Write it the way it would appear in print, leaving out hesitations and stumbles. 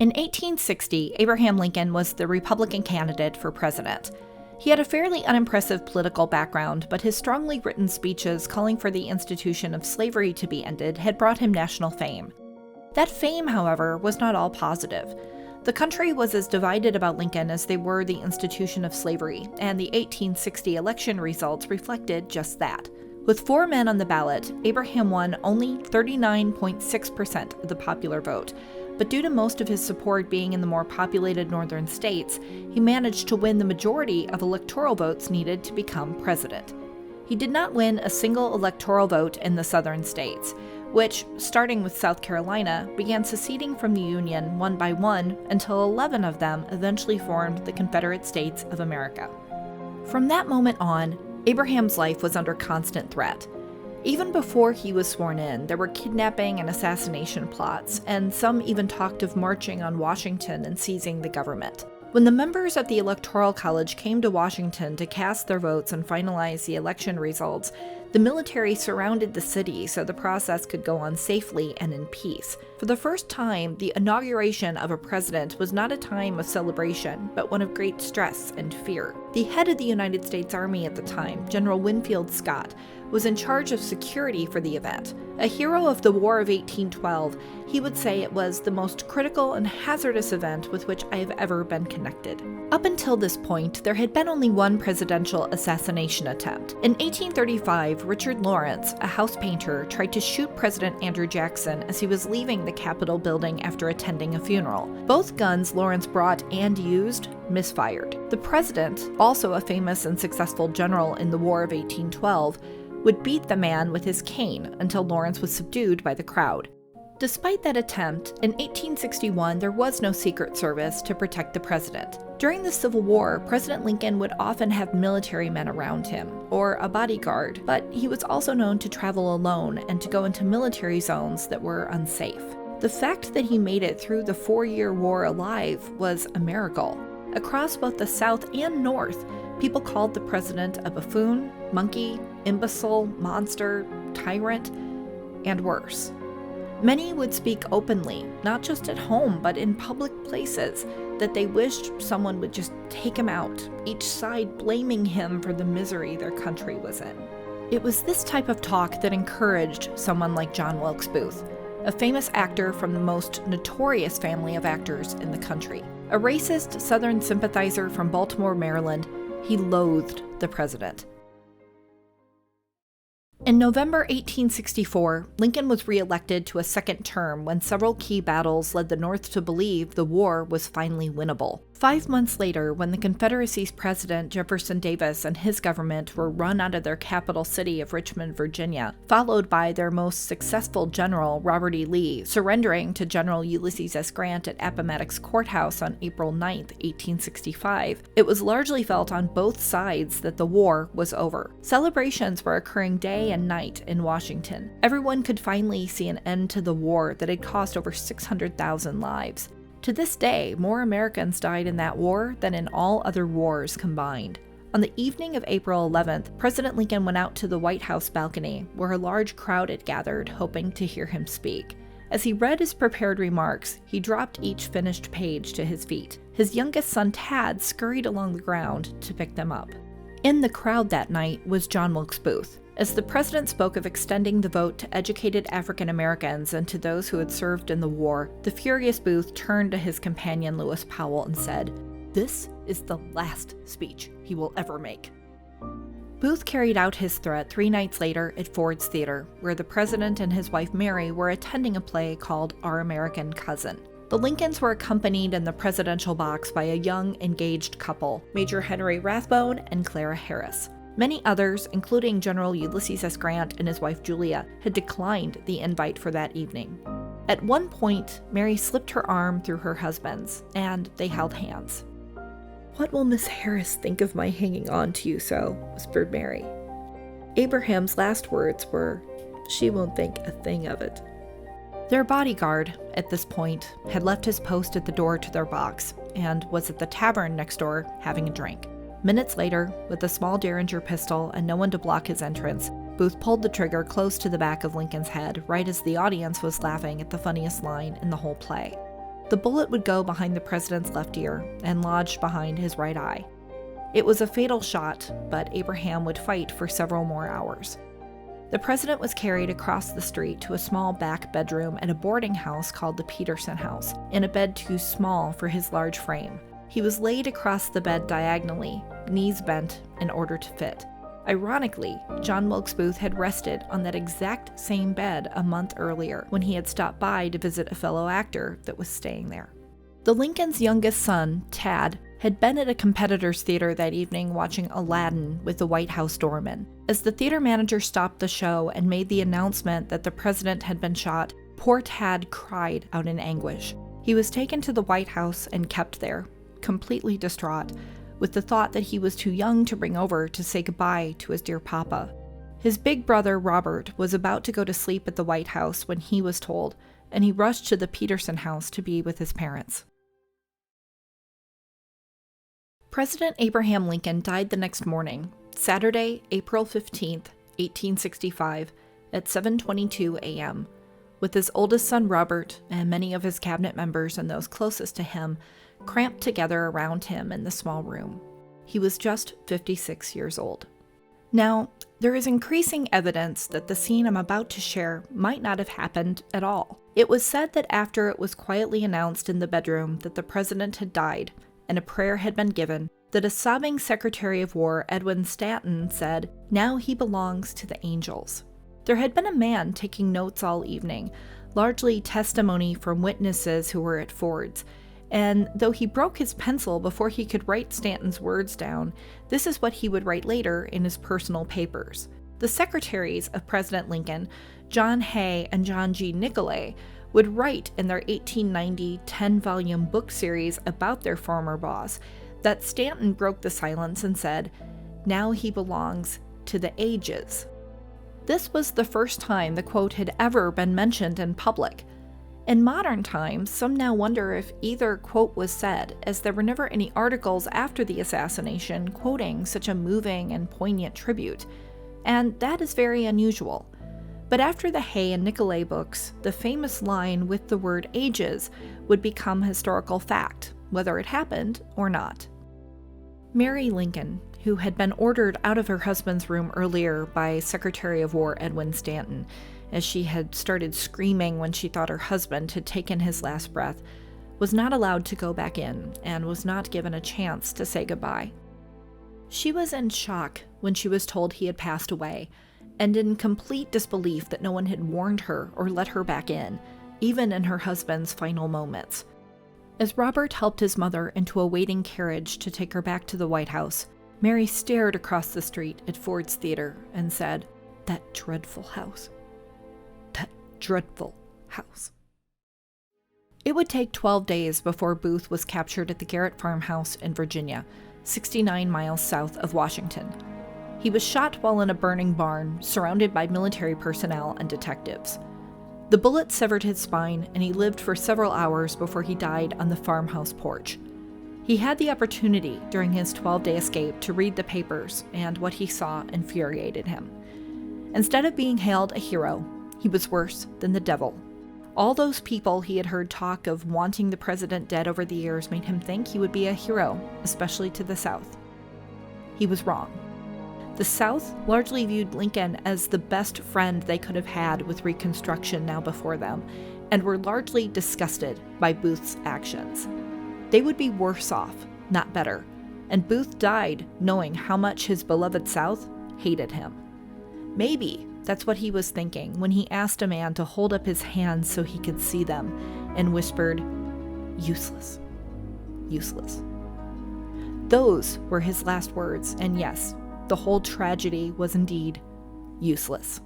In 1860, Abraham Lincoln was the Republican candidate for president. He had a fairly unimpressive political background, but his strongly written speeches calling for the institution of slavery to be ended had brought him national fame. That fame, however, was not all positive. The country was as divided about Lincoln as they were the institution of slavery, and the 1860 election results reflected just that. With 4 men on the ballot, Abraham won only 39.6% of the popular vote, but due to most of his support being in the more populated northern states, he managed to win the majority of electoral votes needed to become president. He did not win a single electoral vote in the southern states, which, starting with South Carolina, began seceding from the Union one by one until 11 of them eventually formed the Confederate States of America. From that moment on, Abraham's life was under constant threat. Even before he was sworn in, there were kidnapping and assassination plots, and some even talked of marching on Washington and seizing the government. When the members of the Electoral College came to Washington to cast their votes and finalize the election results, the military surrounded the city so the process could go on safely and in peace. For the first time, the inauguration of a president was not a time of celebration, but one of great stress and fear. The head of the United States Army at the time, General Winfield Scott, was in charge of security for the event. A hero of the War of 1812, he would say it was the most critical and hazardous event with which I have ever been connected. Up until this point, there had been only one presidential assassination attempt. In 1835, Richard Lawrence, a house painter, tried to shoot President Andrew Jackson as he was leaving the Capitol building after attending a funeral. Both guns Lawrence brought and used misfired. The president, also a famous and successful general in the War of 1812, would beat the man with his cane until Lawrence was subdued by the crowd. Despite that attempt, in 1861 there was no Secret Service to protect the president. During the Civil War, President Lincoln would often have military men around him, or a bodyguard, but he was also known to travel alone and to go into military zones that were unsafe. The fact that he made it through the 4-year war alive was a miracle. Across both the South and North, people called the president a buffoon, monkey, imbecile, monster, tyrant, and worse. Many would speak openly, not just at home, but in public places, that they wished someone would just take him out, each side blaming him for the misery their country was in. It was this type of talk that encouraged someone like John Wilkes Booth, a famous actor from the most notorious family of actors in the country. A racist Southern sympathizer from Baltimore, Maryland, he loathed the president. In November 1864, Lincoln was re-elected to a second term when several key battles led the North to believe the war was finally winnable. 5 months later, when the Confederacy's president, Jefferson Davis, and his government were run out of their capital city of Richmond, Virginia, followed by their most successful general, Robert E. Lee, surrendering to General Ulysses S. Grant at Appomattox Courthouse on April 9, 1865, it was largely felt on both sides that the war was over. Celebrations were occurring day and night in Washington. Everyone could finally see an end to the war that had cost over 600,000 lives. To this day, more Americans died in that war than in all other wars combined. On the evening of April 11th, President Lincoln went out to the White House balcony, where a large crowd had gathered, hoping to hear him speak. As he read his prepared remarks, he dropped each finished page to his feet. His youngest son, Tad, scurried along the ground to pick them up. In the crowd that night was John Wilkes Booth. As the president spoke of extending the vote to educated African Americans and to those who had served in the war, the furious Booth turned to his companion Lewis Powell and said, "This is the last speech he will ever make." Booth carried out his threat 3 nights later at Ford's Theater, where the president and his wife Mary were attending a play called Our American Cousin. The Lincolns were accompanied in the presidential box by a young, engaged couple, Major Henry Rathbone and Clara Harris. Many others, including General Ulysses S. Grant and his wife Julia, had declined the invite for that evening. At one point, Mary slipped her arm through her husband's, and they held hands. "What will Miss Harris think of my hanging on to you so?" whispered Mary. Abraham's last words were, "She won't think a thing of it." Their bodyguard, at this point, had left his post at the door to their box, and was at the tavern next door having a drink. Minutes later, with a small Derringer pistol and no one to block his entrance, Booth pulled the trigger close to the back of Lincoln's head, right as the audience was laughing at the funniest line in the whole play. The bullet would go behind the president's left ear and lodge behind his right eye. It was a fatal shot, but Abraham would fight for several more hours. The president was carried across the street to a small back bedroom at a boarding house called the Petersen House, in a bed too small for his large frame. He was laid across the bed diagonally, knees bent in order to fit. Ironically, John Wilkes Booth had rested on that exact same bed a month earlier when he had stopped by to visit a fellow actor that was staying there. The Lincolns' youngest son, Tad, had been at a competitor's theater that evening watching Aladdin with the White House doorman. As the theater manager stopped the show and made the announcement that the president had been shot, poor Tad cried out in anguish. He was taken to the White House and kept there, completely distraught, with the thought that he was too young to bring over to say goodbye to his dear papa. His big brother, Robert, was about to go to sleep at the White House when he was told, and he rushed to the Petersen House to be with his parents. President Abraham Lincoln died the next morning, Saturday, April 15, 1865, at 7:22 a.m., with his oldest son Robert and many of his cabinet members and those closest to him cramped together around him in the small room. He was just 56 years old. Now, there is increasing evidence that the scene I'm about to share might not have happened at all. It was said that after it was quietly announced in the bedroom that the president had died and a prayer had been given, that a sobbing Secretary of War, Edwin Stanton, said, "Now he belongs to the angels." There had been a man taking notes all evening, largely testimony from witnesses who were at Ford's, and though he broke his pencil before he could write Stanton's words down, this is what he would write later in his personal papers. The secretaries of President Lincoln, John Hay and John G. Nicolay, would write in their 1890 10-volume book series about their former boss that Stanton broke the silence and said, "Now he belongs to the ages." This was the first time the quote had ever been mentioned in public. In modern times, some now wonder if either quote was said, as there were never any articles after the assassination quoting such a moving and poignant tribute, and that is very unusual. But after the Hay and Nicolay books, the famous line with the word ages would become historical fact, whether it happened or not. Mary Lincoln, who had been ordered out of her husband's room earlier by Secretary of War Edwin Stanton, as she had started screaming when she thought her husband had taken his last breath, was not allowed to go back in and was not given a chance to say goodbye. She was in shock when she was told he had passed away, and in complete disbelief that no one had warned her or let her back in, even in her husband's final moments. As Robert helped his mother into a waiting carriage to take her back to the White House, Mary stared across the street at Ford's Theater and said, "That dreadful house. That dreadful house." It would take 12 days before Booth was captured at the Garrett farmhouse in Virginia, 69 miles south of Washington. He was shot while in a burning barn, surrounded by military personnel and detectives. The bullet severed his spine, and he lived for several hours before he died on the farmhouse porch. He had the opportunity during his 12-day escape to read the papers, and what he saw infuriated him. Instead of being hailed a hero, he was worse than the devil. All those people he had heard talk of wanting the president dead over the years made him think he would be a hero, especially to the South. He was wrong. The South largely viewed Lincoln as the best friend they could have had with Reconstruction now before them, and were largely disgusted by Booth's actions. They would be worse off, not better, and Booth died knowing how much his beloved South hated him. Maybe that's what he was thinking when he asked a man to hold up his hands so he could see them, and whispered, "Useless, useless." Those were his last words, and yes, the whole tragedy was indeed useless.